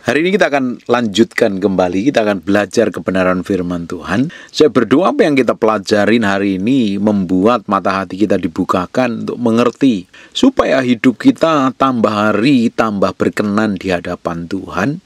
Hari ini kita akan lanjutkan kembali, kita akan belajar kebenaran firman Tuhan. Saya berdoa apa yang kita pelajarin hari ini membuat mata hati kita dibukakan untuk mengerti, supaya hidup kita tambah hari, tambah berkenan di hadapan Tuhan,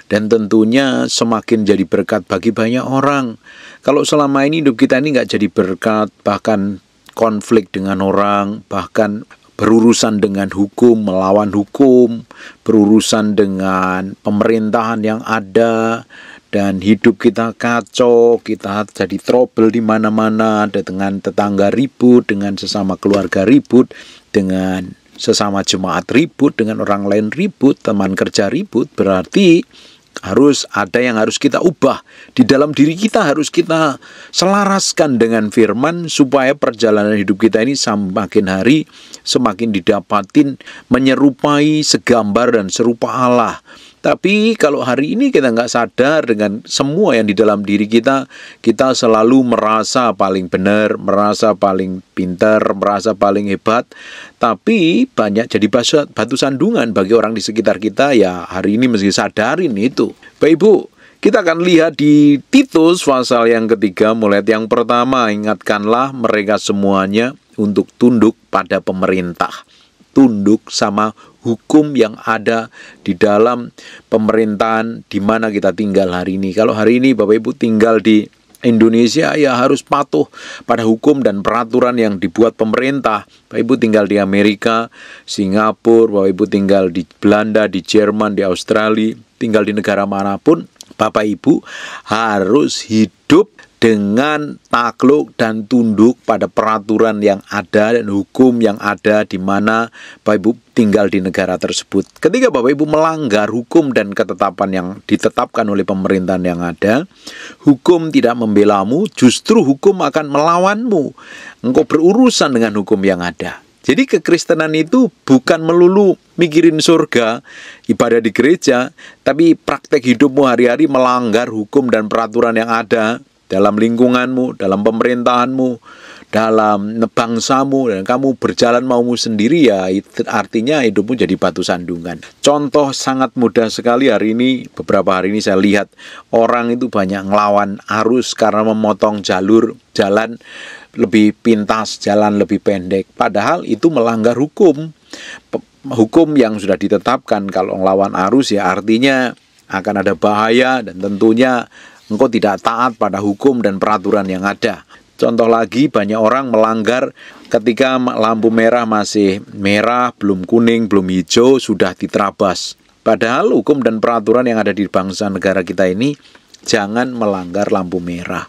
dan tentunya semakin jadi berkat bagi banyak orang. Kalau selama ini hidup kita ini nggak jadi berkat, bahkan konflik dengan orang, bahkan berurusan dengan hukum, melawan hukum, berurusan dengan pemerintahan yang ada, dan hidup kita kacau, kita jadi trouble di mana-mana, ada dengan tetangga ribut, dengan sesama keluarga ribut, dengan sesama jemaat ribut, dengan orang lain ribut, teman kerja ribut, berarti harus ada yang harus kita ubah. Di dalam diri kita harus kita selaraskan dengan firman, supaya perjalanan hidup kita ini semakin hari semakin didapatin menyerupai segambar dan serupa Allah. Tapi kalau hari ini kita nggak sadar dengan semua yang di dalam diri kita, kita selalu merasa paling benar, merasa paling pintar, merasa paling hebat. Tapi banyak jadi batu sandungan bagi orang di sekitar kita. Ya hari ini mesti sadarin itu. Bapak Ibu, kita akan lihat di Titus pasal yang ketiga, mulai yang pertama. Ingatkanlah mereka semuanya untuk tunduk pada pemerintah. Tunduk sama hukum yang ada di dalam pemerintahan di mana kita tinggal hari ini. Kalau hari ini Bapak Ibu tinggal di Indonesia, ya harus patuh pada hukum dan peraturan yang dibuat pemerintah. Bapak Ibu tinggal di Amerika, Singapura, Bapak Ibu tinggal di Belanda, di Jerman, di Australia, tinggal di negara manapun, Bapak Ibu harus hidup dengan takluk dan tunduk pada peraturan yang ada dan hukum yang ada di mana Bapak Ibu tinggal di negara tersebut. Ketika Bapak Ibu melanggar hukum dan ketetapan yang ditetapkan oleh pemerintahan yang ada, hukum tidak membelamu, justru hukum akan melawanmu. Engkau berurusan dengan hukum yang ada. Jadi kekristenan itu bukan melulu mikirin surga, ibadah di gereja, tapi praktek hidupmu hari-hari melanggar hukum dan peraturan yang ada dalam lingkunganmu, dalam pemerintahanmu, dalam bangsamu, dan kamu berjalan maumu sendiri, ya itu artinya hidupmu jadi batu sandungan. Contoh sangat mudah sekali hari ini, beberapa hari ini saya lihat orang itu banyak ngelawan arus karena memotong jalur jalan lebih pintas, jalan lebih pendek. Padahal itu melanggar hukum. Hukum yang sudah ditetapkan. Kalau ngelawan arus ya artinya akan ada bahaya, dan tentunya engkau tidak taat pada hukum dan peraturan yang ada. Contoh lagi, banyak orang melanggar ketika lampu merah masih merah, belum kuning, belum hijau, sudah diterabas. Padahal hukum dan peraturan yang ada di bangsa negara kita ini, jangan melanggar lampu merah.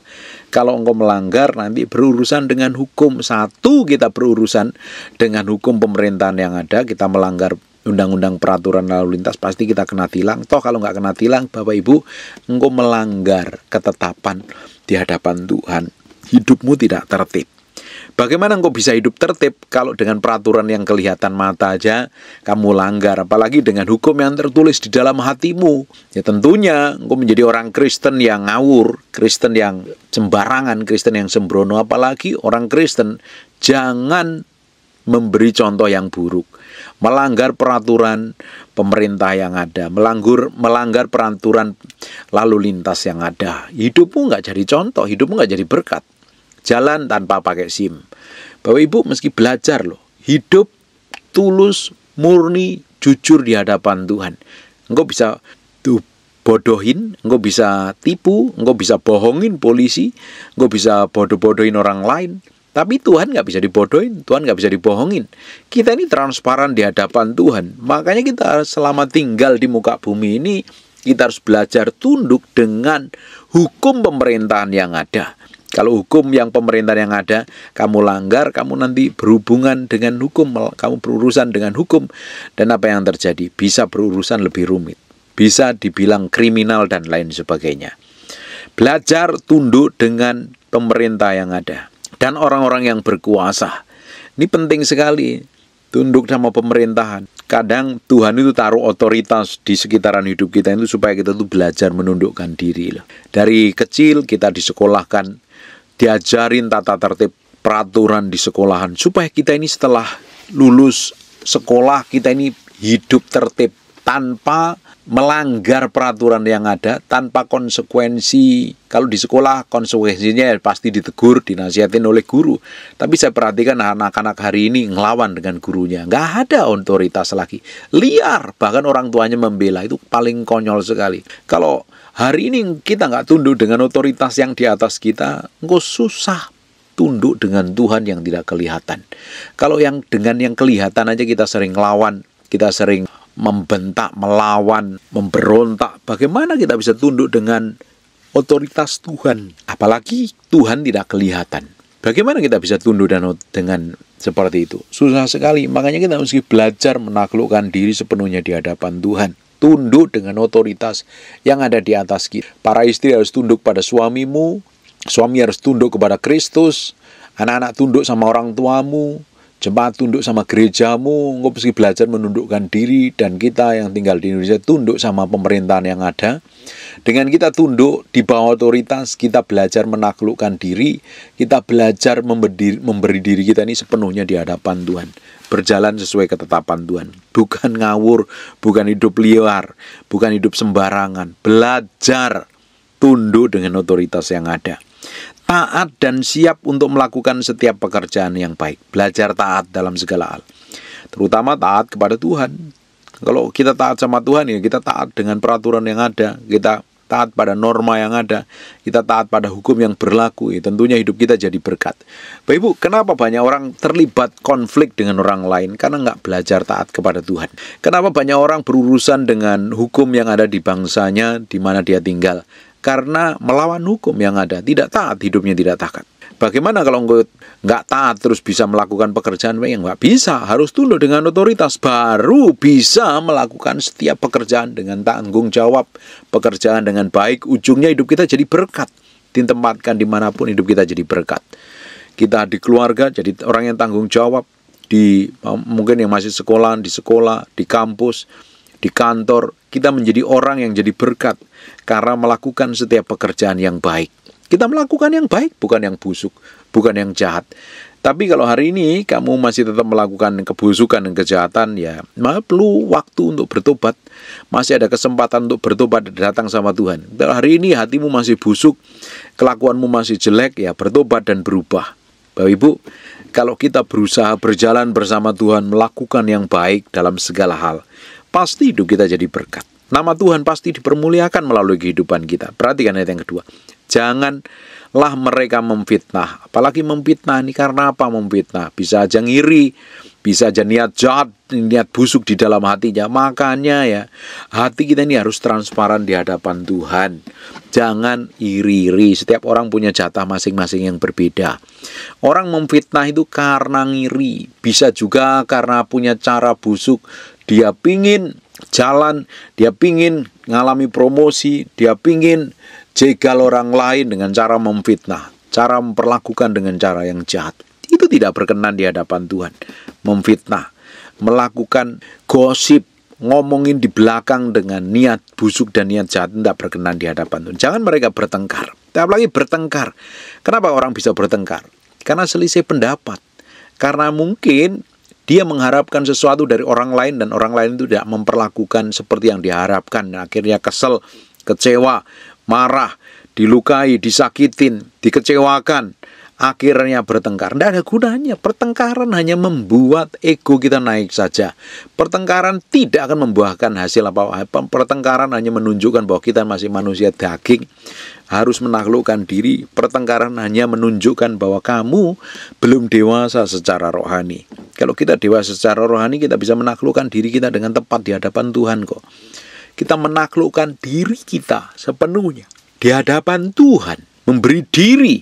Kalau engkau melanggar, nanti berurusan dengan hukum. Satu, kita berurusan dengan hukum pemerintahan yang ada, kita melanggar undang-undang peraturan lalu lintas, pasti kita kena tilang. Toh kalau nggak kena tilang, Bapak Ibu, engkau melanggar ketetapan di hadapan Tuhan. Hidupmu tidak tertib. Bagaimana engkau bisa hidup tertib kalau dengan peraturan yang kelihatan mata aja kamu langgar, apalagi dengan hukum yang tertulis di dalam hatimu? Ya tentunya engkau menjadi orang Kristen yang ngawur, Kristen yang sembarangan, Kristen yang sembrono. Apalagi orang Kristen jangan memberi contoh yang buruk, melanggar peraturan pemerintah yang ada, melanggar peraturan lalu lintas yang ada. Hidupmu nggak jadi contoh, hidupmu nggak jadi berkat. Jalan tanpa pakai SIM. Bapak Ibu mesti belajar loh, hidup tulus, murni, jujur di hadapan Tuhan. Engkau bisa bodohin, engkau bisa tipu, engkau bisa bohongin polisi, engkau bisa bodoh-bodohin orang lain. Tapi Tuhan nggak bisa dibodohin, Tuhan nggak bisa dibohongin. Kita ini transparan di hadapan Tuhan. Makanya kita selama tinggal di muka bumi ini, kita harus belajar tunduk dengan hukum pemerintahan yang ada. Kalau hukum yang pemerintahan yang ada, kamu langgar, kamu nanti berhubungan dengan hukum, kamu berurusan dengan hukum. Dan apa yang terjadi? Bisa berurusan lebih rumit. Bisa dibilang kriminal dan lain sebagainya. Belajar tunduk dengan pemerintah yang ada dan orang-orang yang berkuasa. Ini penting sekali, tunduk sama pemerintahan. Kadang Tuhan itu taruh otoritas di sekitaran hidup kita itu supaya kita tuh belajar menundukkan diri. Dari kecil kita disekolahkan, diajarin tata tertib peraturan di sekolahan, supaya kita ini setelah lulus sekolah, kita ini hidup tertib tanpa melanggar peraturan yang ada tanpa konsekuensi. Kalau di sekolah konsekuensinya pasti ditegur, dinasihatin oleh guru. Tapi saya perhatikan anak-anak hari ini ngelawan dengan gurunya. Nggak ada otoritas lagi. Liar, bahkan orang tuanya membela. Itu paling konyol sekali. Kalau hari ini kita nggak tunduk dengan otoritas yang di atas kita, nggak susah tunduk dengan Tuhan yang tidak kelihatan. Kalau yang dengan yang kelihatan aja kita sering ngelawan, kita sering membentak, melawan, memberontak. Bagaimana kita bisa tunduk dengan otoritas Tuhan? Apalagi Tuhan tidak kelihatan. Bagaimana kita bisa tunduk dengan seperti itu? Susah sekali. Makanya kita mesti belajar menaklukkan diri sepenuhnya di hadapan Tuhan. Tunduk dengan otoritas yang ada di atas kita. Para istri harus tunduk pada suamimu. Suami harus tunduk kepada Kristus. Anak-anak tunduk sama orang tuamu. Jemaat tunduk sama gerejamu, engkau mesti belajar menundukkan diri, dan kita yang tinggal di Indonesia tunduk sama pemerintahan yang ada. Dengan kita tunduk di bawah otoritas, kita belajar menaklukkan diri, kita belajar memberi diri kita ini sepenuhnya di hadapan Tuhan. Berjalan sesuai ketetapan Tuhan. Bukan ngawur, bukan hidup liar, bukan hidup sembarangan. Belajar tunduk dengan otoritas yang ada. Taat dan siap untuk melakukan setiap pekerjaan yang baik. Belajar taat dalam segala hal. Terutama taat kepada Tuhan. Kalau kita taat sama Tuhan, ya kita taat dengan peraturan yang ada. Kita taat pada norma yang ada. Kita taat pada hukum yang berlaku. Ya, tentunya hidup kita jadi berkat. Bapak Ibu, kenapa banyak orang terlibat konflik dengan orang lain? Karena nggak belajar taat kepada Tuhan. Kenapa banyak orang berurusan dengan hukum yang ada di bangsanya, di mana dia tinggal? Karena melawan hukum yang ada, tidak taat, hidupnya tidak taat. Bagaimana kalau nggak taat terus bisa melakukan pekerjaan yang nggak bisa? Harus tunduk dengan otoritas, baru bisa melakukan setiap pekerjaan dengan tanggung jawab, pekerjaan dengan baik. Ujungnya hidup kita jadi berkat. Ditempatkan dimanapun hidup kita jadi berkat. Kita di keluarga jadi orang yang tanggung jawab, mungkin yang masih di sekolah, di kampus, di kantor, kita menjadi orang yang jadi berkat karena melakukan setiap pekerjaan yang baik. Kita melakukan yang baik, bukan yang busuk, bukan yang jahat. Tapi kalau hari ini kamu masih tetap melakukan kebusukan dan kejahatan, ya perlu waktu untuk bertobat. Masih ada kesempatan untuk bertobat dan datang sama Tuhan. Kalau hari ini hatimu masih busuk, kelakuanmu masih jelek, ya bertobat dan berubah. Bapak Ibu, kalau kita berusaha berjalan bersama Tuhan, melakukan yang baik dalam segala hal, pasti hidup kita jadi berkat. Nama Tuhan pasti dipermuliakan melalui kehidupan kita. Perhatikan ayat yang kedua. Janganlah mereka memfitnah. Apalagi memfitnah ini karena apa memfitnah? Bisa aja ngiri, bisa aja niat jahat, niat busuk di dalam hatinya. Makanya ya, hati kita ini harus transparan di hadapan Tuhan. Jangan iri-iri. Setiap orang punya jatah masing-masing yang berbeda. Orang memfitnah itu karena ngiri. Bisa juga karena punya cara busuk. Dia pingin jalan, dia pingin ngalami promosi, dia pingin jegal orang lain dengan cara memfitnah, cara memperlakukan dengan cara yang jahat. Itu tidak berkenan di hadapan Tuhan. Memfitnah, melakukan gosip, ngomongin di belakang dengan niat busuk dan niat jahat, tidak berkenan di hadapan Tuhan. Jangan mereka bertengkar. Apalagi bertengkar. Kenapa orang bisa bertengkar? Karena selisih pendapat. Karena mungkin dia mengharapkan sesuatu dari orang lain dan orang lain itu tidak memperlakukan seperti yang diharapkan. Nah, akhirnya kesel, kecewa, marah, dilukai, disakitin, dikecewakan. Akhirnya bertengkar. Tidak ada gunanya. Pertengkaran hanya membuat ego kita naik saja. Pertengkaran tidak akan membuahkan hasil apa-apa. Pertengkaran hanya menunjukkan bahwa kita masih manusia daging, harus menaklukkan diri. Pertengkaran hanya menunjukkan bahwa kamu belum dewasa secara rohani. Kalau kita dewasa secara rohani, kita bisa menaklukkan diri kita dengan tepat di hadapan Tuhan kok. Kita menaklukkan diri kita sepenuhnya di hadapan Tuhan. Memberi diri,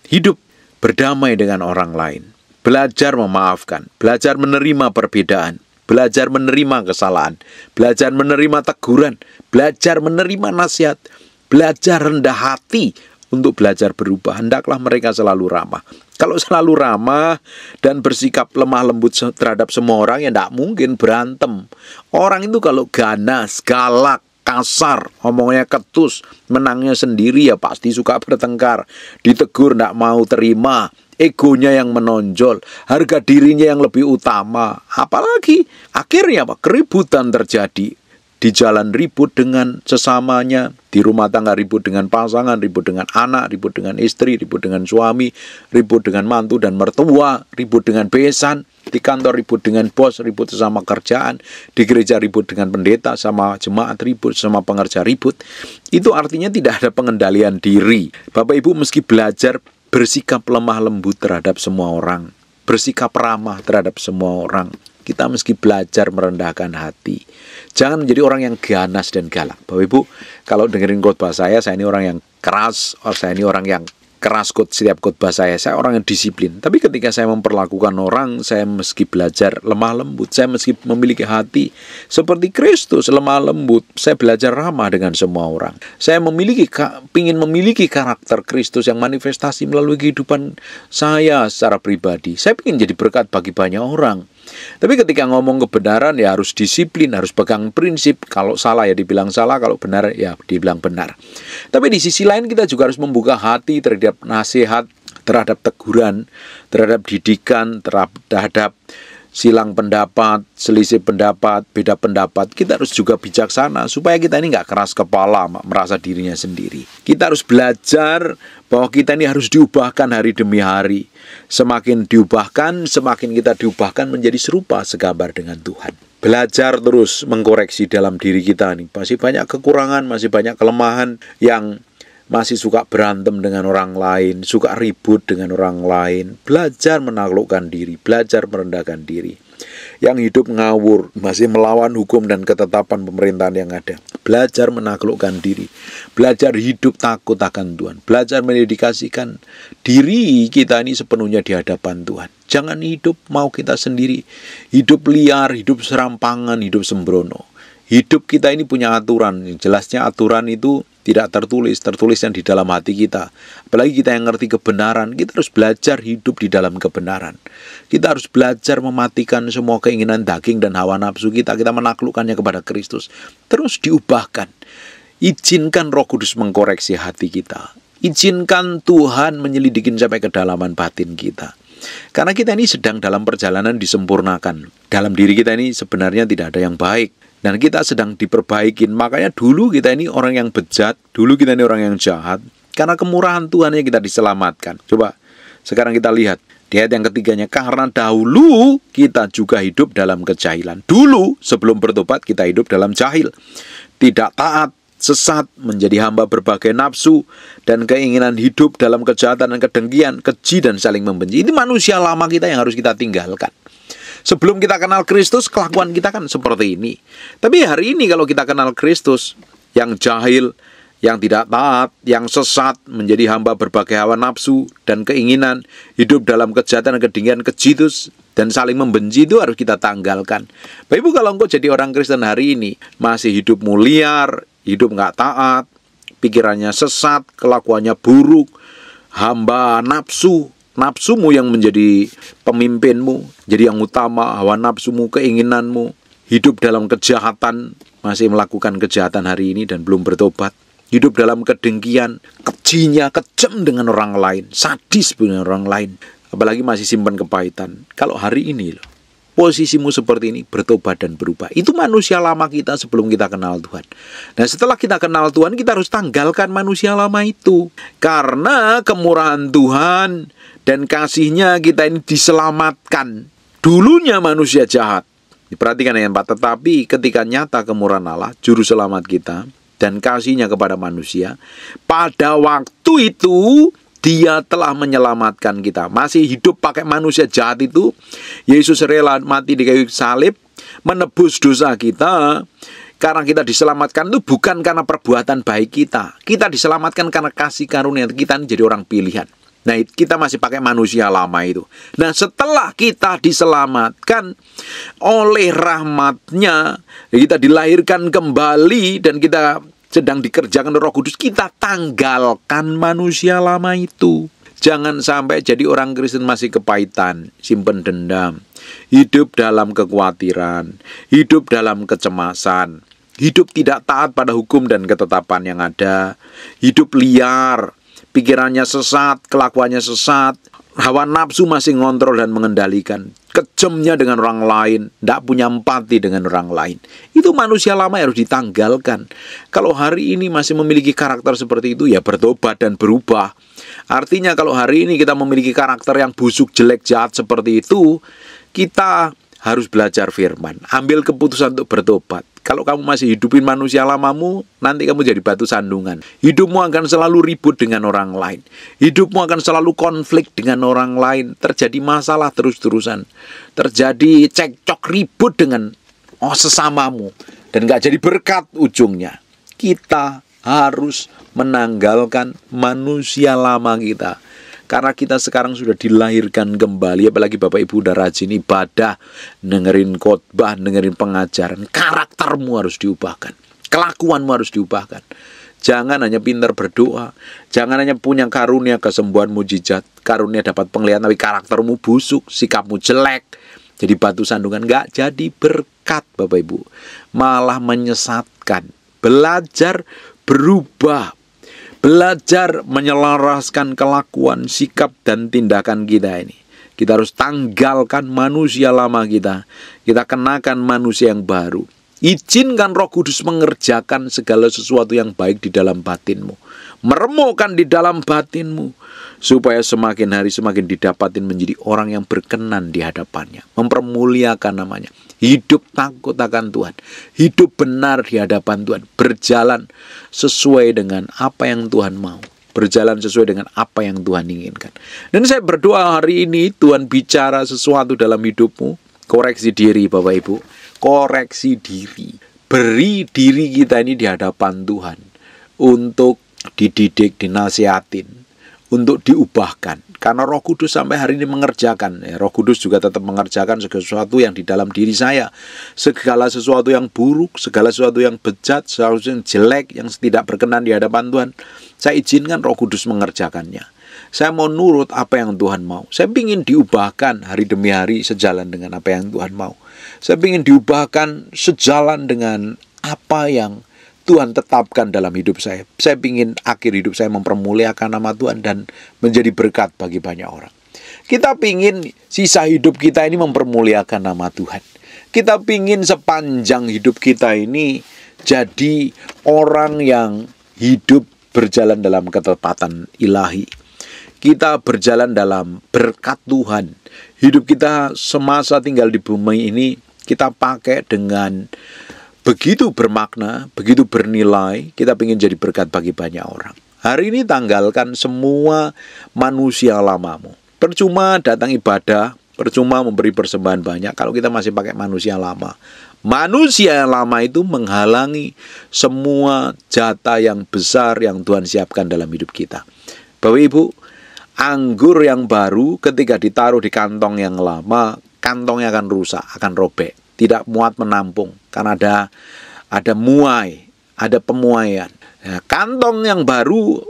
hidup berdamai dengan orang lain. Belajar memaafkan, belajar menerima perbedaan, belajar menerima kesalahan, belajar menerima teguran, belajar menerima nasihat, belajar rendah hati untuk belajar berubah. Hendaklah mereka selalu ramah. Kalau selalu ramah dan bersikap lemah lembut terhadap semua orang, ya tidak mungkin berantem. Orang itu kalau ganas, galak, kasar, ngomongnya ketus, menangnya sendiri, ya pasti suka bertengkar. Ditegur tidak mau terima, egonya yang menonjol, harga dirinya yang lebih utama. Apalagi akhirnya keributan terjadi. di jalan ribut dengan sesamanya, di rumah tangga ribut dengan pasangan, ribut dengan anak, ribut dengan istri, ribut dengan suami, ribut dengan mantu dan mertua, ribut dengan besan, di kantor ribut dengan bos, ribut sesama kerjaan, di gereja ribut dengan pendeta, sama jemaat ribut, sama pengerja ribut. Itu artinya tidak ada pengendalian diri. Bapak Ibu meski belajar bersikap lemah lembut terhadap semua orang, bersikap ramah terhadap semua orang, kita meski belajar merendahkan hati. Jangan menjadi orang yang ganas dan galak. Bapak Ibu, kalau dengerin khotbah saya ini orang yang keras, saya ini orang yang keras setiap khotbah saya orang yang disiplin. Tapi ketika saya memperlakukan orang, saya meski belajar lemah lembut, saya meski memiliki hati seperti Kristus lemah lembut, saya belajar ramah dengan semua orang. Saya ingin memiliki karakter Kristus yang manifestasi melalui kehidupan saya secara pribadi. Saya ingin jadi berkat bagi banyak orang. Tapi ketika ngomong kebenaran ya harus disiplin, harus pegang prinsip. Kalau salah ya dibilang salah, kalau benar ya dibilang benar. Tapi di sisi lain kita juga harus membuka hati terhadap nasihat, terhadap teguran, terhadap didikan, terhadap silang pendapat, selisih pendapat, beda pendapat. Kita harus juga bijaksana supaya kita ini nggak keras kepala, merasa dirinya sendiri. Kita harus belajar bahwa kita ini harus diubahkan hari demi hari. Semakin diubahkan, semakin kita diubahkan menjadi serupa segambar dengan Tuhan. Belajar terus mengkoreksi dalam diri kita nih. Masih banyak kekurangan, masih banyak kelemahan yang masih suka berantem dengan orang lain, suka ribut dengan orang lain. Belajar menaklukkan diri, belajar merendahkan diri. Yang hidup ngawur, masih melawan hukum dan ketetapan pemerintahan yang ada. Belajar menaklukkan diri, belajar hidup takut akan Tuhan, belajar mendedikasikan diri kita ini sepenuhnya di hadapan Tuhan. Jangan hidup mau kita sendiri, hidup liar, hidup serampangan, hidup sembrono. Hidup kita ini punya aturan, jelasnya aturan itu tidak tertulis yang di dalam hati kita. Apalagi kita yang ngerti kebenaran, kita harus belajar hidup di dalam kebenaran. Kita harus belajar mematikan semua keinginan daging dan hawa nafsu kita menaklukkannya kepada Kristus. Terus diubahkan. Izinkan Roh Kudus mengkoreksi hati kita. Izinkan Tuhan menyelidikin sampai kedalaman batin kita. Karena kita ini sedang dalam perjalanan disempurnakan. Dalam diri kita ini sebenarnya tidak ada yang baik. Dan kita sedang diperbaikin. Makanya dulu kita ini orang yang bejat, dulu kita ini orang yang jahat. Karena kemurahan Tuhan yang kita diselamatkan. Coba sekarang kita lihat di ayat yang ketiganya. Karena dahulu kita juga hidup dalam kejahilan. Dulu sebelum bertobat kita hidup dalam jahil. Tidak taat, sesat, menjadi hamba berbagai nafsu, dan keinginan hidup dalam kejahatan dan kedengkian, keji dan saling membenci. Ini manusia lama kita yang harus kita tinggalkan. Sebelum kita kenal Kristus, kelakuan kita kan seperti ini. Tapi hari ini kalau kita kenal Kristus, yang jahil, yang tidak taat, yang sesat, menjadi hamba berbagai hawa nafsu dan keinginan, hidup dalam kejahatan dan kedengkian, keji dan saling membenci itu harus kita tanggalkan. Bapak Ibu, kalau engkau jadi orang Kristen hari ini, masih hidup liar, hidup nggak taat, pikirannya sesat, kelakuannya buruk, hamba nafsumu yang menjadi pemimpinmu, jadi yang utama, hawa nafsumu, keinginanmu, hidup dalam kejahatan, masih melakukan kejahatan hari ini dan belum bertobat, hidup dalam kedengkian, kejinya, kejam dengan orang lain, sadis dengan orang lain, apalagi masih simpan kepahitan. Kalau hari ini posisimu seperti ini, bertobat dan berubah. Itu manusia lama kita sebelum kita kenal Tuhan. Nah, setelah kita kenal Tuhan, kita harus tanggalkan manusia lama itu. Karena kemurahan Tuhan dan kasih-Nya kita ini diselamatkan. Dulunya manusia jahat. Diperhatikan ayat 4. Tetapi ketika nyata kemurahan Allah, juru selamat kita, dan kasih-Nya kepada manusia, pada waktu itu Dia telah menyelamatkan kita. Masih hidup pakai manusia jahat itu, Yesus rela mati di kayu salib, menebus dosa kita. Karena kita diselamatkan itu bukan karena perbuatan baik kita. Kita diselamatkan karena kasih karunia kita jadi orang pilihan. Nah, kita masih pakai manusia lama itu. Nah, setelah kita diselamatkan oleh rahmat-Nya, kita dilahirkan kembali dan kita sedang dikerjakan Roh Kudus, kita tanggalkan manusia lama itu. Jangan sampai jadi orang Kristen masih kepahitan, simpen dendam, hidup dalam kekhawatiran, hidup dalam kecemasan, hidup tidak taat pada hukum dan ketetapan yang ada, hidup liar, pikirannya sesat, kelakuannya sesat, Hawa nafsu masih ngontrol dan mengendalikan. Kejamnya dengan orang lain, tidak punya empati dengan orang lain. Itu manusia lama yang harus ditanggalkan. Kalau hari ini masih memiliki karakter seperti itu, ya bertobat dan berubah. Artinya kalau hari ini kita memiliki karakter yang busuk, jelek, jahat seperti itu, kita harus belajar firman. Ambil keputusan untuk bertobat. Kalau kamu masih hidupin manusia lamamu, nanti kamu jadi batu sandungan. Hidupmu akan selalu ribut dengan orang lain. Hidupmu akan selalu konflik dengan orang lain. Terjadi masalah terus-terusan. Terjadi cekcok ribut dengan sesamamu. Dan gak jadi berkat ujungnya. Kita harus menanggalkan manusia lama kita. Karena kita sekarang sudah dilahirkan kembali. Apalagi Bapak Ibu udah rajin ibadah, dengerin khotbah, dengerin pengajaran. Karaktermu harus diubahkan. Kelakuanmu harus diubahkan. Jangan hanya pintar berdoa. Jangan hanya punya karunia kesembuhan mujizat. Karunia dapat penglihatan, tapi karaktermu busuk, sikapmu jelek. Jadi batu sandungan, gak jadi berkat Bapak Ibu. Malah menyesatkan. Belajar berubah. Belajar menyelaraskan kelakuan, sikap, dan tindakan kita ini. Kita harus tanggalkan manusia lama kita. Kita kenakan manusia yang baru. Izinkan Roh Kudus mengerjakan segala sesuatu yang baik di dalam batinmu. Meremukkan di dalam batinmu. Supaya semakin hari semakin didapatin menjadi orang yang berkenan di hadapannya. Mempermuliakan namanya. Hidup takut akan Tuhan. Hidup benar di hadapan Tuhan. Berjalan sesuai dengan apa yang Tuhan mau. Berjalan sesuai dengan apa yang Tuhan inginkan. Dan saya berdoa hari ini Tuhan bicara sesuatu dalam hidupmu. Koreksi diri Bapak Ibu. Koreksi diri. Beri diri kita ini di hadapan Tuhan. Untuk dididik, dinasihatin. Untuk diubahkan. Karena Roh Kudus sampai hari ini mengerjakan. Roh Kudus juga tetap mengerjakan segala sesuatu yang di dalam diri saya. Segala sesuatu yang buruk, segala sesuatu yang bejat, segala sesuatu yang jelek, yang tidak berkenan di hadapan Tuhan. Saya izinkan Roh Kudus mengerjakannya. Saya mau nurut apa yang Tuhan mau. Saya ingin diubahkan hari demi hari sejalan dengan apa yang Tuhan mau. Saya ingin diubahkan sejalan dengan apa yang Tuhan tetapkan dalam hidup saya. Saya ingin akhir hidup saya mempermuliakan nama Tuhan dan menjadi berkat bagi banyak orang. Kita ingin sisa hidup kita ini mempermuliakan nama Tuhan. Kita ingin sepanjang hidup kita ini jadi orang yang hidup berjalan dalam ketepatan ilahi. Kita berjalan dalam berkat Tuhan. Hidup kita semasa tinggal di bumi ini kita pakai dengan begitu bermakna, begitu bernilai, kita ingin jadi berkat bagi banyak orang. Hari ini tanggalkan semua manusia lamamu. Percuma datang ibadah, percuma memberi persembahan banyak kalau kita masih pakai manusia lama. Manusia yang lama itu menghalangi semua jatah yang besar yang Tuhan siapkan dalam hidup kita. Bapak Ibu, anggur yang baru ketika ditaruh di kantong yang lama, kantongnya akan rusak, akan robek. Tidak muat menampung karena ada muai, ada pemuaian. Nah, kantong yang baru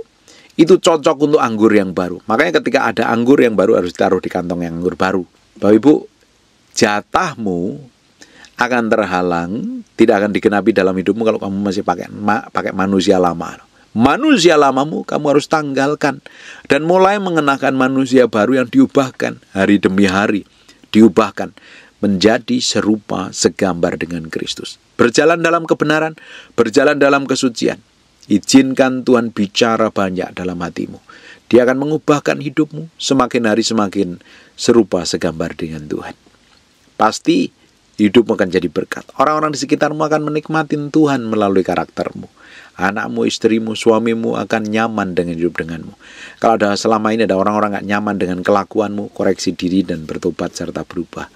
itu cocok untuk anggur yang baru. Makanya ketika ada anggur yang baru harus ditaruh di kantong yang anggur baru. Bapak Ibu, jatahmu akan terhalang, tidak akan digenapi dalam hidupmu kalau kamu masih pakai manusia lama. Manusia lamamu kamu harus tanggalkan dan mulai mengenakan manusia baru yang diubahkan hari demi hari, diubahkan menjadi serupa segambar dengan Kristus. Berjalan dalam kebenaran, berjalan dalam kesucian. Izinkan Tuhan bicara banyak dalam hatimu. Dia akan mengubahkan hidupmu semakin hari semakin serupa segambar dengan Tuhan. Pasti hidupmu akan jadi berkat. Orang-orang di sekitarmu akan menikmati Tuhan melalui karaktermu. Anakmu, istrimu, suamimu akan nyaman dengan hidup denganmu. Kalau selama ini ada orang-orang gak nyaman dengan kelakuanmu, koreksi diri dan bertobat serta berubah.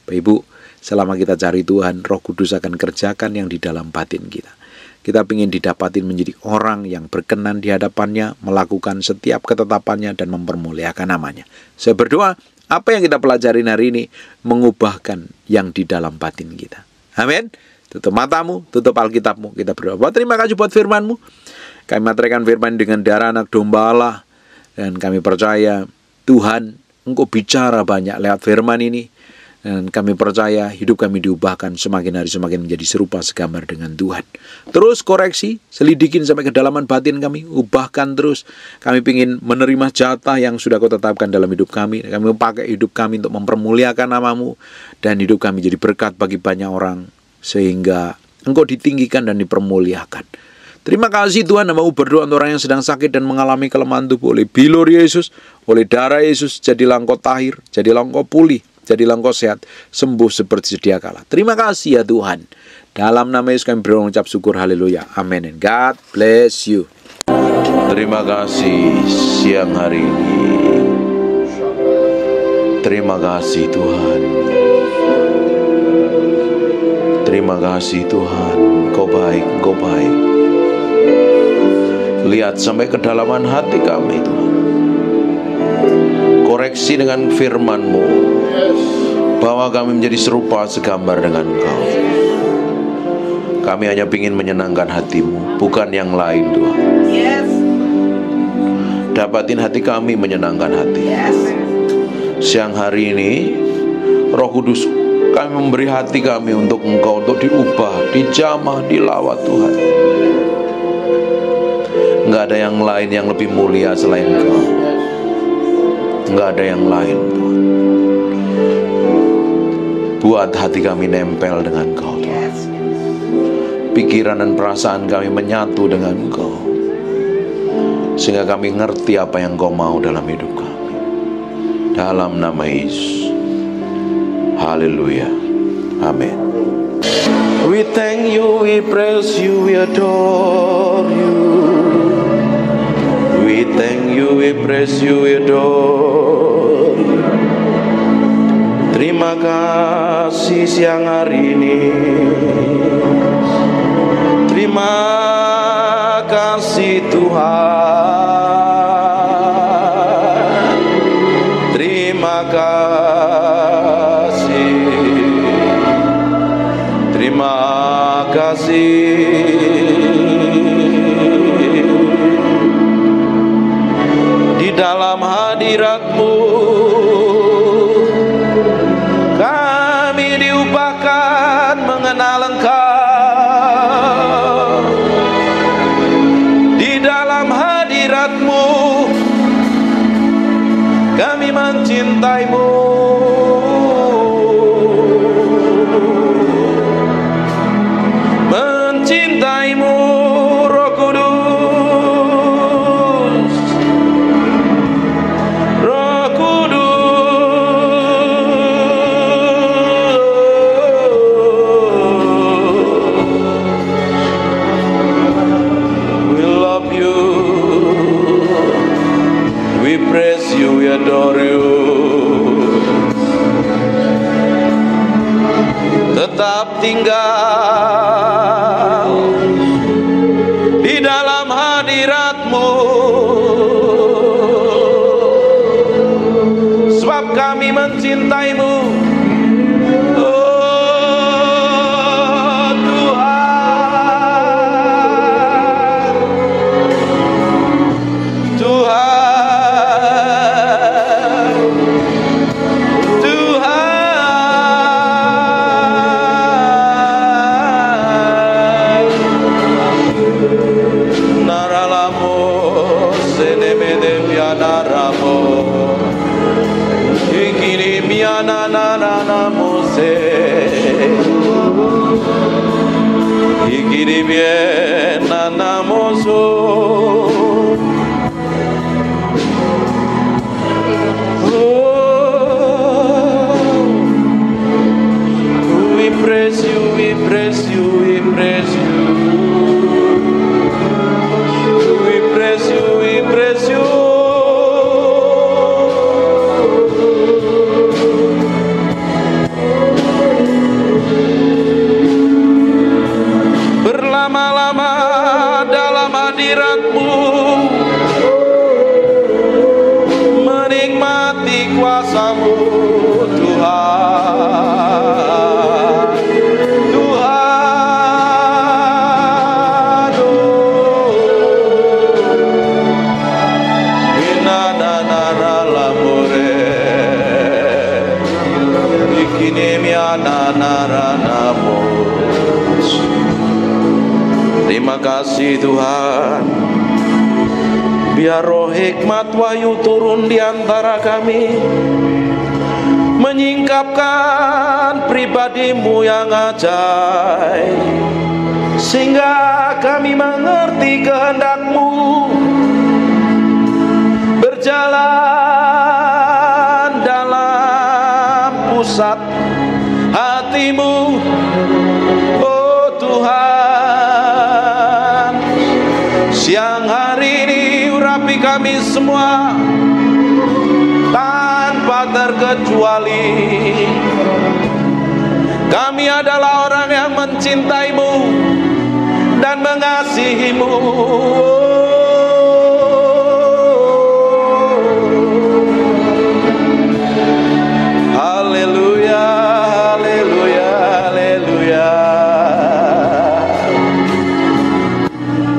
Bapak Ibu, selama kita cari Tuhan, Roh Kudus akan kerjakan yang di dalam batin kita. Kita ingin didapatin menjadi orang yang berkenan di hadapannya, melakukan setiap ketetapannya dan mempermuliakan namanya. Saya berdoa, apa yang kita pelajarin hari ini mengubahkan yang di dalam batin kita. Amin. Tutup matamu, tutup Alkitabmu, kita berdoa. Terima kasih buat firman-Mu. Kami materaikan firman dengan darah anak domba Allah. Dan kami percaya Tuhan, Engkau bicara banyak lewat firman ini. Dan kami percaya hidup kami diubahkan semakin hari semakin menjadi serupa segambar dengan Tuhan. Terus koreksi, selidikin sampai kedalaman batin kami, ubahkan terus. Kami ingin menerima jatah yang sudah Kau tetapkan dalam hidup kami. Kami memakai hidup kami untuk mempermuliakan nama-Mu, dan hidup kami jadi berkat bagi banyak orang, sehingga Engkau ditinggikan dan dipermuliakan. Terima kasih Tuhan, nama-Mu berdoa untuk orang yang sedang sakit dan mengalami kelemahan tubuh. Oleh bilur Yesus, oleh darah Yesus, jadilah Engkau tahir, jadilah Engkau pulih, jadilah Engkau sehat, sembuh seperti sedia kala. Terima kasih ya Tuhan. Dalam nama Yesus kami berucap syukur, haleluya, amin. And God bless you. Terima kasih siang hari ini. Terima kasih Tuhan. Terima kasih Tuhan. Kau baik, Kau baik. Lihat sampai kedalaman hati kami Tuhan. Koreksi dengan firman-Mu, bahwa kami menjadi serupa segambar dengan Engkau. Kami hanya ingin menyenangkan hati-Mu, bukan yang lain Tuhan. Dapatin hati kami menyenangkan hati. Siang hari ini Roh Kudus, kami memberi hati kami untuk Engkau, untuk diubah, dijamah, dilawat Tuhan. Enggak ada yang lain yang lebih mulia selain Engkau. Enggak ada yang lain Tuhan. Buat hati kami nempel dengan Engkau Tuhan. Pikiran dan perasaan kami menyatu dengan Engkau, sehingga kami ngerti apa yang Engkau mau dalam hidup kami. Dalam nama Yesus. Haleluya. Amin. We thank you, we praise you, we adore you. We thank you, we praise you, we adore you. Terima kasih siang hari ini. Terima kasih Tuhan. Terima kasih. Terima kasih. Di dalam hadirat-Mu kami diubahkan mengenal Engkau. Di dalam hadirat-Mu kami mencintai-Mu. Mencintai-Mu, Roh Kudus. Roh Kudus. We love you. We praise you, we adore you. Tetap tinggal di dalam hadirat-Mu, sebab kami mencintai-Mu. Oh Tuhan, Tuhan, Tuhan. Naralamo senemede mianaramo, ikiri mianananamo se, ikiri miananamo so. We praise you, we praise you, we praise you. We praise you, we praise you. Berlama-lama dalam hadirat kasih Tuhan. Biar roh hikmat wahyu turun di antara kami, menyingkapkan pribadimu yang ajaib, sehingga kami mengerti kehendak-Mu, berjalan dalam pusat hati-Mu, oh Tuhan. Siang hari ini urapi kami semua tanpa terkecuali. Kami adalah orang yang mencintai-Mu dan mengasihi-Mu. Haleluya, haleluya, haleluya.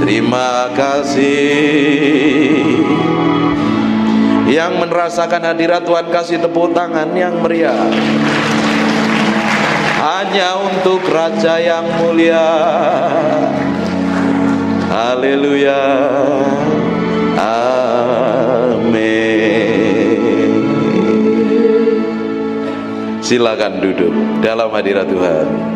Terima kasih. Yang merasakan hadirat Tuhan kasih tepuk tangan yang meriah. Hanya untuk Raja yang mulia. Haleluya. Amin. Silakan duduk dalam hadirat Tuhan.